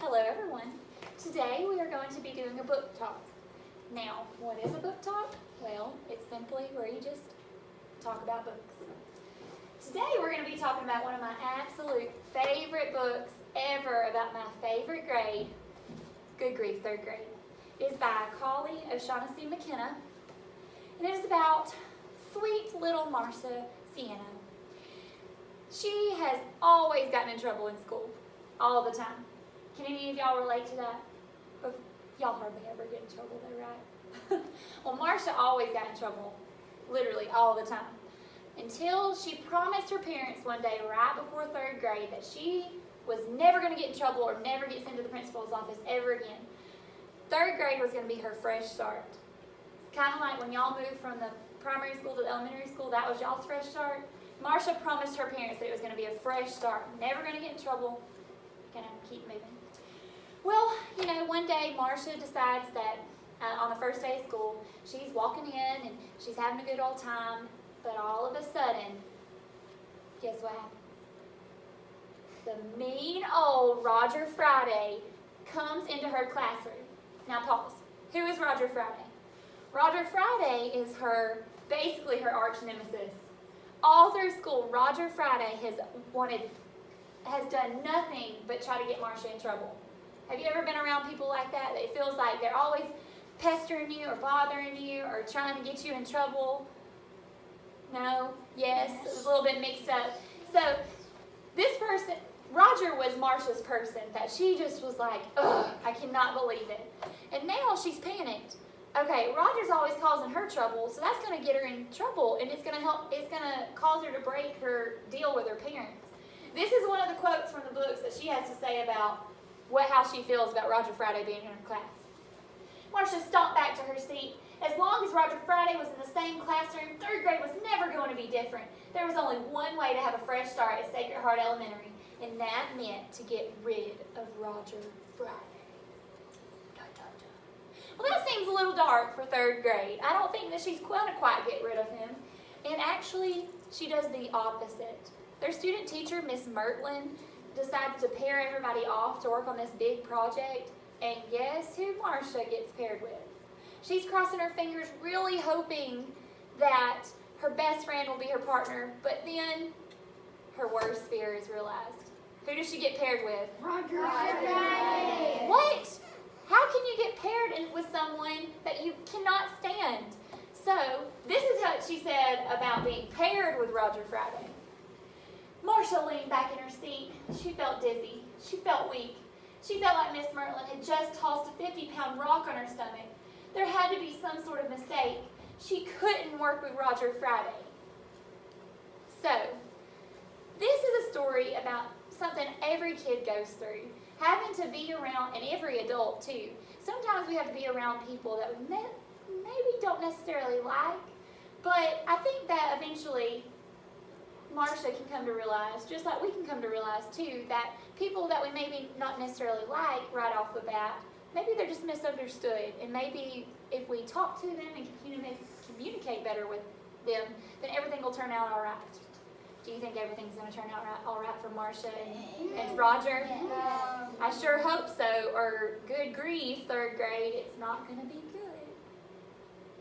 Hello everyone. Today we are going to be doing a book talk. Now, what is a book talk? Well, it's simply where you just talk about books. Today we're going to be talking about one of my absolute favorite books ever about my favorite grade, good grief, third grade. It is by Collie O'Shaughnessy McKenna, and it is about sweet little Marcia Sienna. She has always gotten in trouble in school, all the time. Can any of y'all relate to that? Y'all hardly ever get in trouble though, right? Well, Marcia always got in trouble, literally all the time, until she promised her parents one day right before third grade that she was never going to get in trouble or never get sent to the principal's office ever again. Third grade was going to be her fresh start. Kind of like when y'all moved from the primary school to the elementary school, that was y'all's fresh start. Marcia promised her parents that it was going to be a fresh start, never going to get in trouble, going to keep moving. Well, one day Marcia decides that on the first day of school, she's walking in and she's having a good old time, but all of a sudden, guess what happens? The mean old Roger Friday comes into her classroom. Now pause. Who is Roger Friday? Roger Friday is basically her arch nemesis. All through school, Roger Friday has done nothing but try to get Marcia in trouble. Have you ever been around people like that? That it feels like they're always pestering you or bothering you or trying to get you in trouble? No? Yes? It was a little bit mixed up. So this person, Roger was Marcia's person that she just was like, ugh, I cannot believe it. And now she's panicked. Okay, Roger's always causing her trouble, so that's going to get her in trouble, and it's going to cause her to break her deal with her parents. This is one of the quotes from the books that she has to say about how she feels about Roger Friday being in her class. Marcia stomped back to her seat. As long as Roger Friday was in the same classroom, third grade was never going to be different. There was only one way to have a fresh start at Sacred Heart Elementary, and that meant to get rid of Roger Friday. Well, that seems a little dark for third grade. I don't think that she's going to quite get rid of him. And actually, she does the opposite. Their student teacher, Miss Mertlin, decides to pair everybody off to work on this big project. And guess who Marcia gets paired with? She's crossing her fingers, really hoping that her best friend will be her partner. But then, her worst fear is realized. Who does she get paired with? Roger Friday. What? How can you get paired with someone that you cannot stand? So, this is what she said about being paired with Roger Friday. Marcia leaned back in her seat. She felt dizzy. She felt weak. She felt like Miss Mertlin had just tossed a 50-pound rock on her stomach. There had to be some sort of mistake. She couldn't work with Roger Friday. So, this is a story about something every kid goes through. Having to be around, and every adult too. Sometimes we have to be around people that we maybe don't necessarily like, but I think that eventually Marcia can come to realize, just like we can come to realize too, that people that we maybe not necessarily like right off the bat, maybe they're just misunderstood, and maybe if we talk to them and communicate better with them, then everything will turn out all right. Do you think everything's going to turn out all right for Marcia and Roger? Yeah. I sure hope so, or good grief, third grade, it's not going to be good.